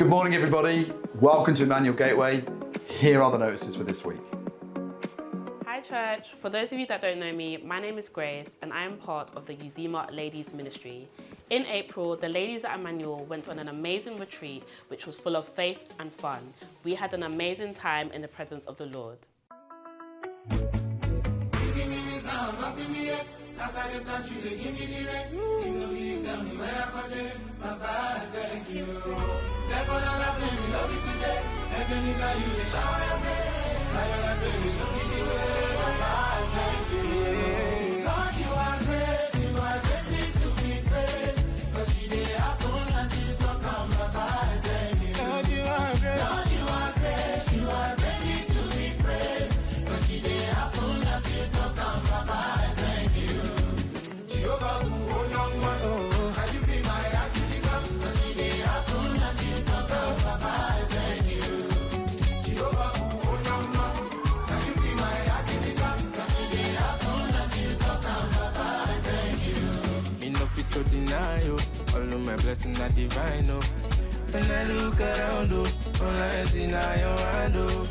Good morning, everybody. Welcome to Emmanuel Gateway. Here are the notices for this week. Hi church, for those of you that don't know me, my name is Grace and I am part of the Uzima Ladies Ministry. In April, the ladies at Emmanuel went on an amazing retreat which was full of faith and fun. We had an amazing time in the presence of the Lord. To deny you, all of my blessings are divine, oh. When I look around, oh, all I see now your hand, oh.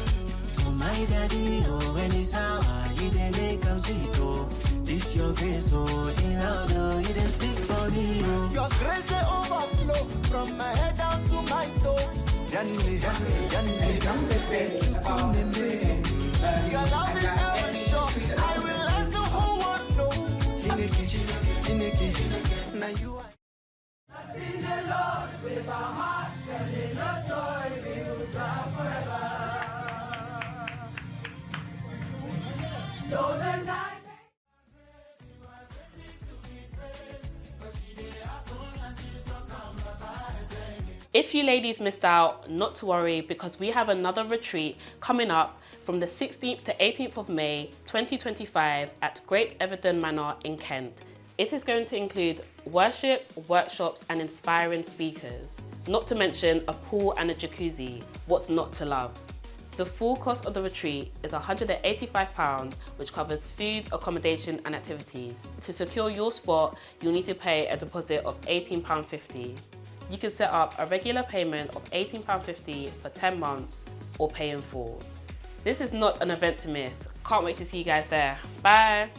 Oh my daddy, oh, when it's hour, you didn't make them sweet, oh. This your grace, oh, in loud, oh, you didn't speak for me, oh. Your grace, they overflow from my head down to my toes. Yanni, your love is ever sure. I will let the whole world know. Now you are. I sing the Lord with our hearts, telling the joy we will tell forever. Though the night If you ladies missed out, not to worry because we have another retreat coming up from the 16th to 18th of May 2025 at Great Everton Manor in Kent. It is going to include worship, workshops and inspiring speakers. Not to mention a pool and a jacuzzi. What's not to love? The full cost of the retreat is £185, which covers food, accommodation and activities. To secure your spot, you'll need to pay a deposit of £18.50. You can set up a regular payment of £18.50 for 10 months or pay in full. This is not an event to miss. Can't wait to see you guys there. Bye.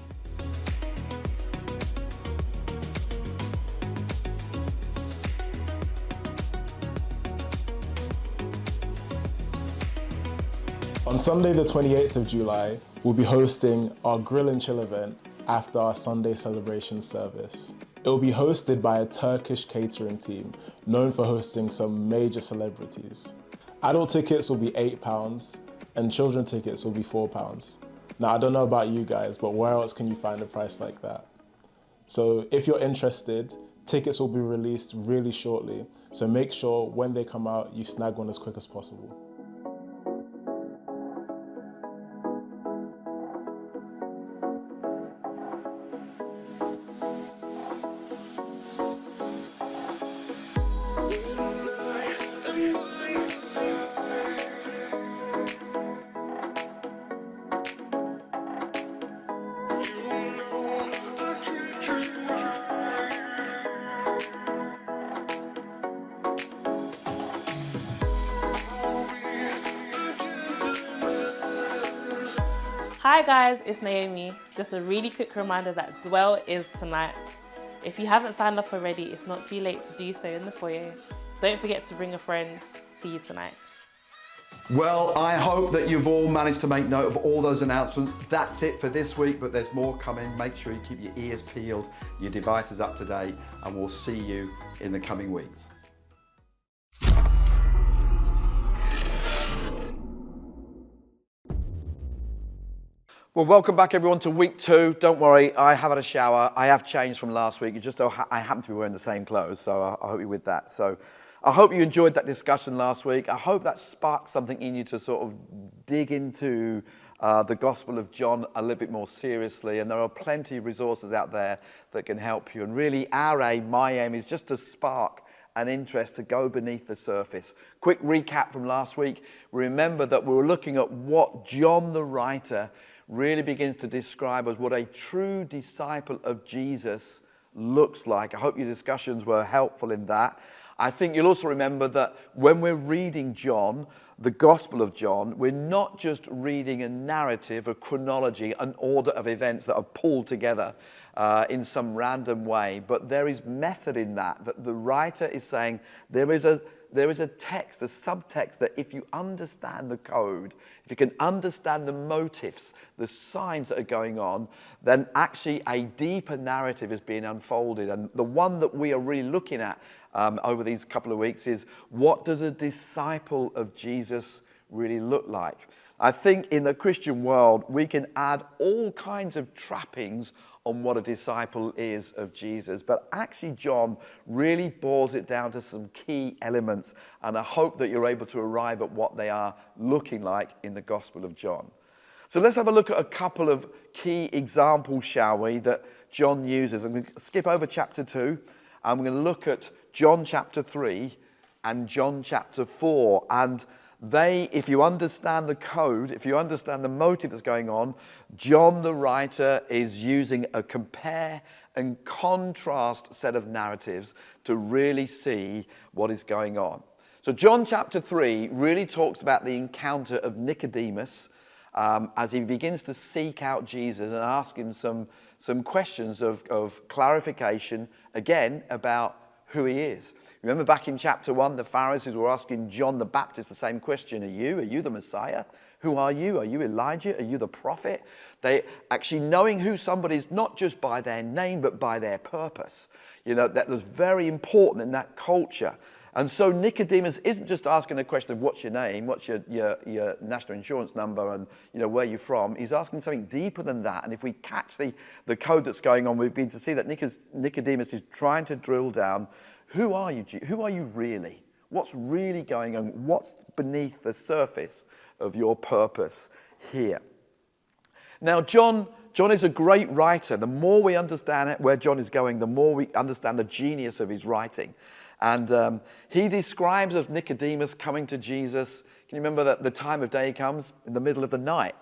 On Sunday the 28th of July, we'll be hosting our Grill and Chill event after our Sunday celebration service. It will be hosted by a Turkish catering team known for hosting some major celebrities. Adult tickets will be £8 and children tickets will be £4. Now, I don't know about you guys, but where else can you find a price like that? So if you're interested, tickets will be released really shortly. So make sure when they come out, you snag one as quick as possible. Hi guys, it's Naomi. Just a really quick reminder that Dwell is tonight. If you haven't signed up already, it's not too late to do so in the foyer. Don't forget to bring a friend. See you tonight. Well, I hope that you've all managed to make note of all those announcements. That's it for this week, but there's more coming. Make sure you keep your ears peeled, your devices up to date, and we'll see you in the coming weeks. Well, welcome back everyone to week 2. Don't worry, I have had a shower. I have changed from last week. It just I happen to be wearing the same clothes, so I hope you're with that. So I hope you enjoyed that discussion last week. I hope that sparked something in you to sort of dig into the Gospel of John a little bit more seriously. And there are plenty of resources out there that can help you. And really my aim is just to spark an interest to go beneath the surface. Quick recap from last week. Remember that we were looking at what John the writer really begins to describe as what a true disciple of Jesus looks like. I hope your discussions were helpful in that. I think you'll also remember that when we're reading John, the Gospel of John, we're not just reading a narrative, a chronology, an order of events that are pulled together in some random way, but there is method in that the writer is saying there is a text, a subtext that if you understand the code, if you can understand the motives, the signs that are going on, then actually a deeper narrative is being unfolded. And the one that we are really looking at over these couple of weeks is, what does a disciple of Jesus really look like? I think in the Christian world, we can add all kinds of trappings on what a disciple is of Jesus. But actually, John really boils it down to some key elements, and I hope that you're able to arrive at what they are looking like in the Gospel of John. So let's have a look at a couple of key examples, shall we, that John uses. I'm going to skip over chapter 2, and we're going to look at John chapter 3 and John chapter 4. And they, if you understand the code, if you understand the motive that's going on, John the writer is using a compare and contrast set of narratives to really see what is going on. So John chapter 3 really talks about the encounter of Nicodemus as he begins to seek out Jesus and ask him some questions of clarification, again, about who he is. Remember back in chapter 1, the Pharisees were asking John the Baptist the same question. Are you the Messiah? Who are you? Are you Elijah? Are you the prophet? They actually knowing who somebody is, not just by their name, but by their purpose. You know, that was very important in that culture. And so Nicodemus isn't just asking a question of what's your name, what's your national insurance number, and where you're from. He's asking something deeper than that. And if we catch the code that's going on, we've been to see that Nicodemus is trying to drill down. Who are you? Who are you really? What's really going on? What's beneath the surface of your purpose here? Now, John is a great writer. The more we understand where John is going, the more we understand the genius of his writing. And he describes of Nicodemus coming to Jesus. Can you remember that the time of day comes in the middle of the night?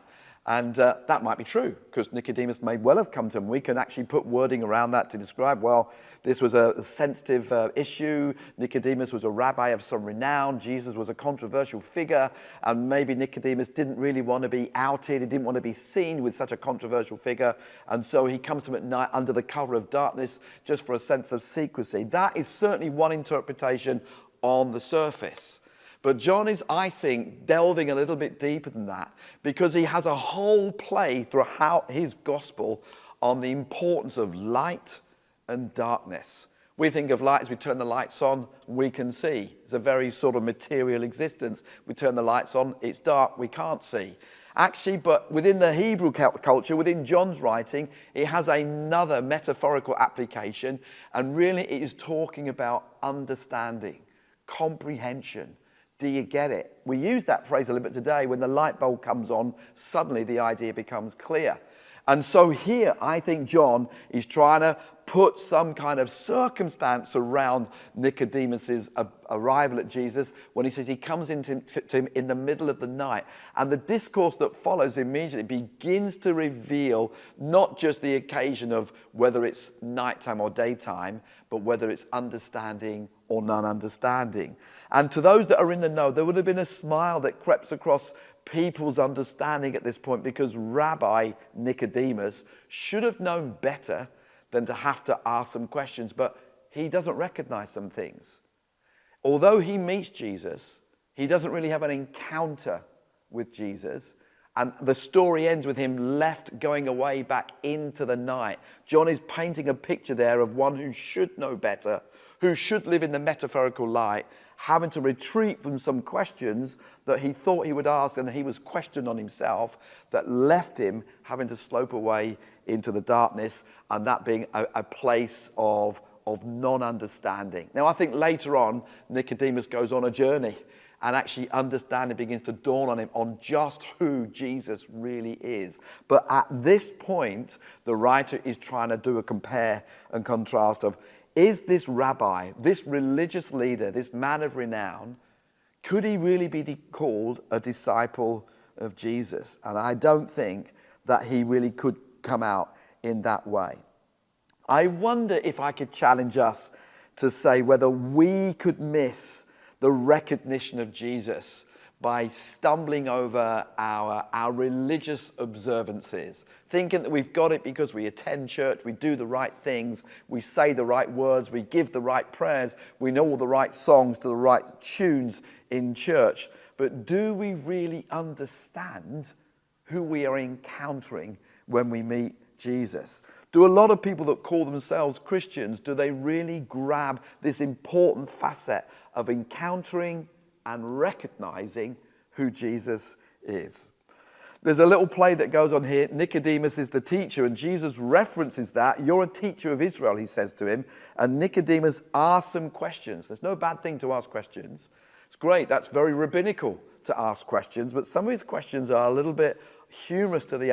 And that might be true, because Nicodemus may well have come to him. We can actually put wording around that to describe, well, this was a sensitive issue. Nicodemus was a rabbi of some renown. Jesus was a controversial figure. And maybe Nicodemus didn't really want to be outed. He didn't want to be seen with such a controversial figure. And so he comes to him at night under the cover of darkness just for a sense of secrecy. That is certainly one interpretation on the surface. But John is, I think, delving a little bit deeper than that, because he has a whole play throughout his gospel on the importance of light and darkness. We think of light as we turn the lights on, we can see. It's a very sort of material existence. We turn the lights on, it's dark, we can't see. Actually, but within the Hebrew culture, within John's writing, it has another metaphorical application, and really it is talking about understanding, comprehension. Do you get it? We use that phrase a little bit today. When the light bulb comes on, suddenly the idea becomes clear. And so here, I think John is trying to put some kind of circumstance around Nicodemus's arrival at Jesus when he says he comes into him in the middle of the night. And the discourse that follows immediately begins to reveal not just the occasion of whether it's nighttime or daytime, but whether it's understanding or non-understanding. And to those that are in the know, there would have been a smile that crept across people's understanding at this point, because Rabbi Nicodemus should have known better than to have to ask some questions, but he doesn't recognize some things. Although he meets Jesus, he doesn't really have an encounter with Jesus, and the story ends with him left going away back into the night. John is painting a picture there of one who should know better, who should live in the metaphorical light, having to retreat from some questions that he thought he would ask, and he was questioned on himself, that left him having to slope away into the darkness, and that being a place of non-understanding. Now, I think later on, Nicodemus goes on a journey, and actually understanding begins to dawn on him on just who Jesus really is. But at this point, the writer is trying to do a compare and contrast of, is this rabbi, this religious leader, this man of renown, could he really be called a disciple of Jesus? And I don't think that he really could come out in that way. I wonder if I could challenge us to say whether we could miss the recognition of Jesus by stumbling over our religious observances, thinking that we've got it because we attend church, we do the right things, we say the right words, we give the right prayers, we know all the right songs to the right tunes in church. But do we really understand who we are encountering when we meet Jesus? Do a lot of people that call themselves Christians, do they really grab this important facet of encountering and recognizing who Jesus is? There's a little play that goes on here. Nicodemus is the teacher, and Jesus references that. You're a teacher of Israel, he says to him. And Nicodemus asks some questions. There's no bad thing to ask questions. It's great. That's very rabbinical to ask questions, but some of his questions are a little bit humorous to the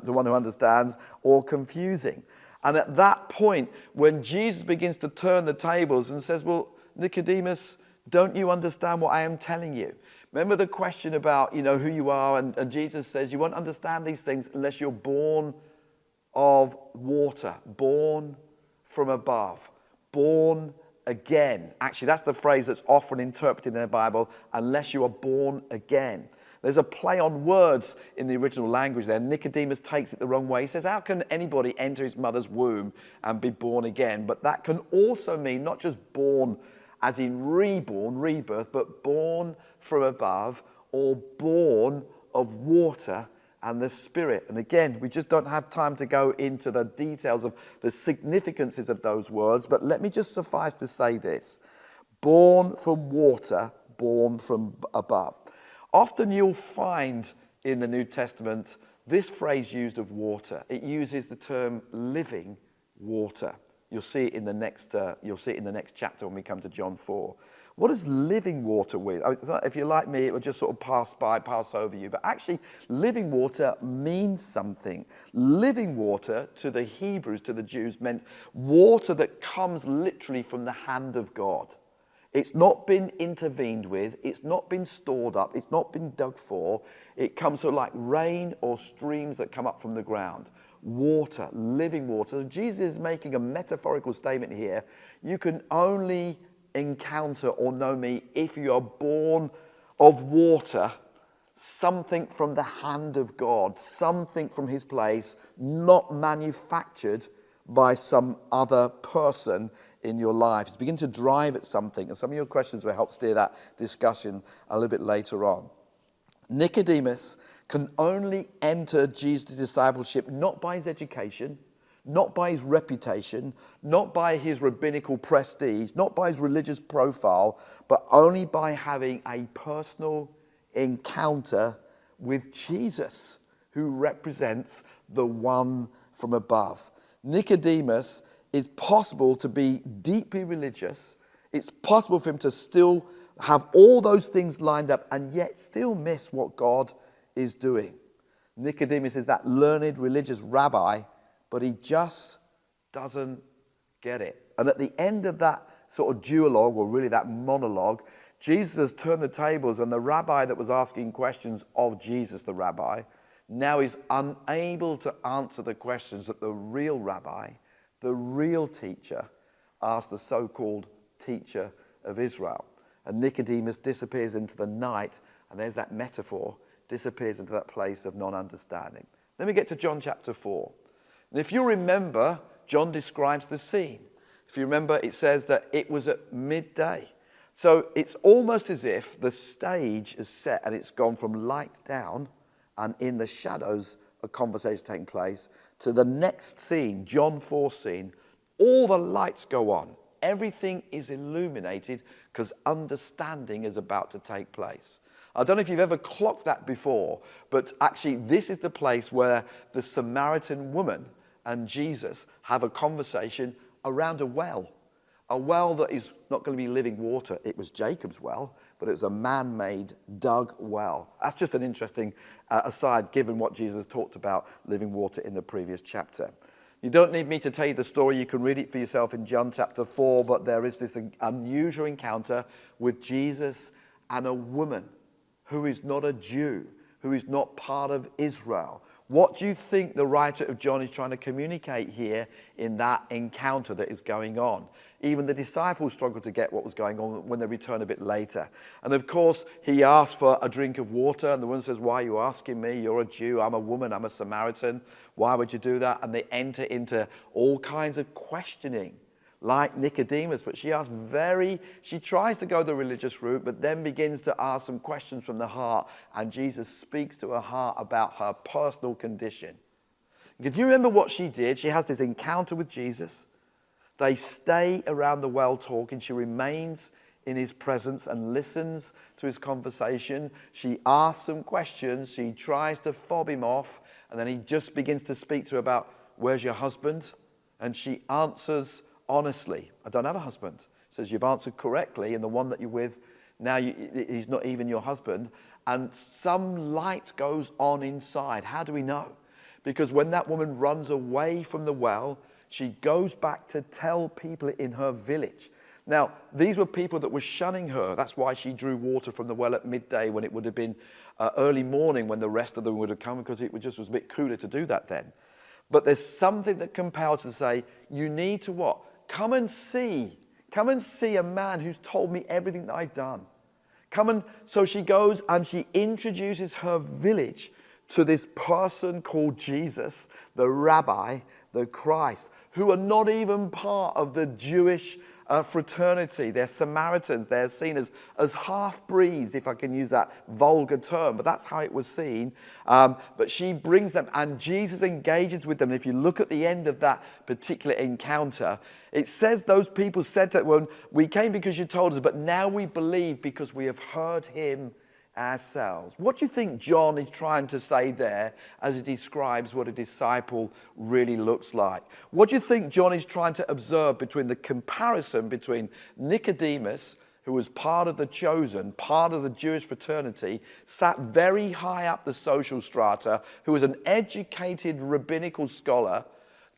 one who understands, or confusing. And at that point, when Jesus begins to turn the tables and says, well, Nicodemus, don't you understand what I am telling you? Remember the question about, who you are, and Jesus says you won't understand these things unless you're born of water, born from above, born again. Actually, that's the phrase that's often interpreted in the Bible, unless you are born again. There's a play on words in the original language there. Nicodemus takes it the wrong way. He says, how can anybody enter his mother's womb and be born again? But that can also mean not just born as in reborn, rebirth, but born from above, or born of water and the Spirit. And again, we just don't have time to go into the details of the significances of those words, but let me just suffice to say this. Born from water, born from above. Often you'll find in the New Testament this phrase used of water. It uses the term living water. You'll see it in the next chapter when we come to John 4. What does living water mean? If you're like me, it will just sort of pass over you. But actually, living water means something. Living water to the Hebrews, to the Jews, meant water that comes literally from the hand of God. It's not been intervened with. It's not been stored up. It's not been dug for. It comes sort of like rain or streams that come up from the ground. Water, living water. So Jesus is making a metaphorical statement here. You can only encounter or know me if you are born of water, something from the hand of God, something from his place, not manufactured by some other person in your life. It's beginning to drive at something, and some of your questions will help steer that discussion a little bit later on. Nicodemus can only enter Jesus' discipleship not by his education, not by his reputation, not by his rabbinical prestige, not by his religious profile, but only by having a personal encounter with Jesus, who represents the one from above. Nicodemus is possible to be deeply religious. It's possible for him to still have all those things lined up and yet still miss what God is doing. Nicodemus is that learned religious rabbi, but he just doesn't get it. And at the end of that sort of duologue, or really that monologue, Jesus has turned the tables, and the rabbi that was asking questions of Jesus, the rabbi, now is unable to answer the questions that the real rabbi, the real teacher, asked the so-called teacher of Israel. And Nicodemus disappears into the night, and there's that metaphor, disappears into that place of non-understanding. Then we get to John chapter 4. And if you remember, John describes the scene. If you remember, it says that it was at midday. So it's almost as if the stage is set and it's gone from lights down and in the shadows a conversation taking place to the next scene, John 4 scene. All the lights go on. Everything is illuminated because understanding is about to take place. I don't know if you've ever clocked that before, but actually this is the place where the Samaritan woman and Jesus have a conversation around a well that is not going to be living water. It was Jacob's well, but it was a man-made, dug well. That's just an interesting aside, given what Jesus talked about living water in the previous chapter. You don't need me to tell you the story. You can read it for yourself in John chapter 4, but there is this unusual encounter with Jesus and a woman who is not a Jew, who is not part of Israel, What do you think the writer of John is trying to communicate here in that encounter that is going on? Even the disciples struggled to get what was going on when they return a bit later. And of course, he asked for a drink of water, and the woman says, "Why are you asking me? You're a Jew, I'm a woman, I'm a Samaritan. Why would you do that?" And they enter into all kinds of questioning, like Nicodemus, but she tries to go the religious route, but then begins to ask some questions from the heart, and Jesus speaks to her heart about her personal condition. If you remember what she did, she has this encounter with Jesus. They stay around the well talking. She remains in his presence and listens to his conversation. She asks some questions. She tries to fob him off, and then he just begins to speak to her about, "Where's your husband?" And she answers honestly, "I don't have a husband." Says, "You've answered correctly, and the one that you're with now, he's not even your husband." And some light goes on inside. How do we know? Because when that woman runs away from the well, she goes back to tell people in her village. Now, these were people that were shunning her. That's why she drew water from the well at midday, when it would have been early morning when the rest of them would have come, because it just was a bit cooler to do that then. But there's something that compels her to say, "You need to what? Come and see a man who's told me everything that I've done. So she goes and she introduces her village to this person called Jesus, the rabbi, the Christ, who are not even part of the Jewish fraternity. They're Samaritans. They're seen as half-breeds, if I can use that vulgar term, but that's how it was seen. But she brings them, and Jesus engages with them. If you look at the end of that particular encounter, it says those people said to her, "We came because you told us, but now we believe because we have heard him ourselves." What do you think John is trying to say there as he describes what a disciple really looks like? What do you think John is trying to observe between the comparison between Nicodemus, who was part of the chosen, part of the Jewish fraternity, sat very high up the social strata, who was an educated rabbinical scholar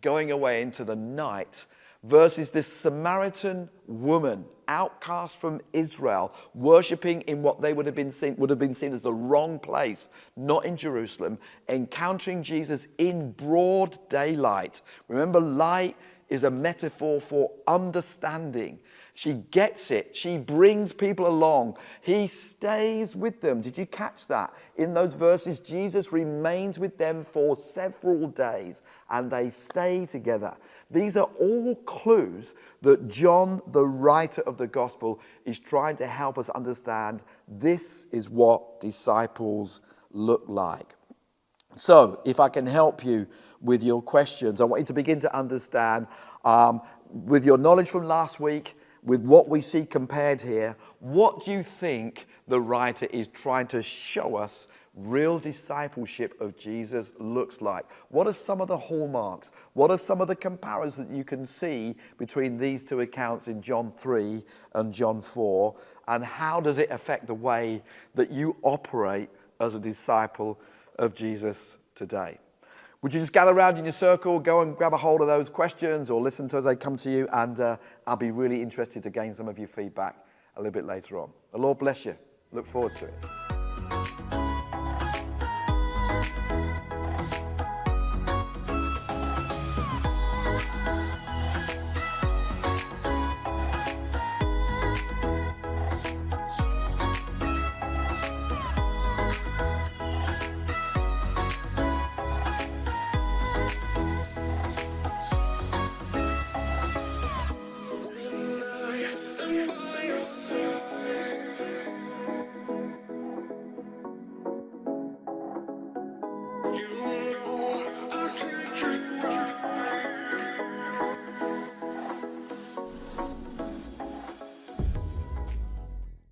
going away into the night, versus this Samaritan woman, outcast from Israel, worshipping in what they would have been seen as the wrong place, not in Jerusalem, encountering Jesus in broad daylight. Remember, light is a metaphor for understanding. She gets it. She brings people along. He stays with them. Did you catch that? In those verses, Jesus remains with them for several days, and they stay together. These are all clues that John, the writer of the gospel, is trying to help us understand this is what disciples look like. So, if I can help you with your questions, I want you to begin to understand, with your knowledge from last week, with what we see compared here, what do you think the writer is trying to show us real discipleship of Jesus looks like? What are some of the hallmarks? What are some of the comparisons that you can see between these two accounts in John 3 and John 4? And how does it affect the way that you operate as a disciple of Jesus today? Would you just gather around in your circle, go and grab a hold of those questions, or listen to as they come to you, and I'll be really interested to gain some of your feedback a little bit later on. The Lord bless you. Look forward to it. You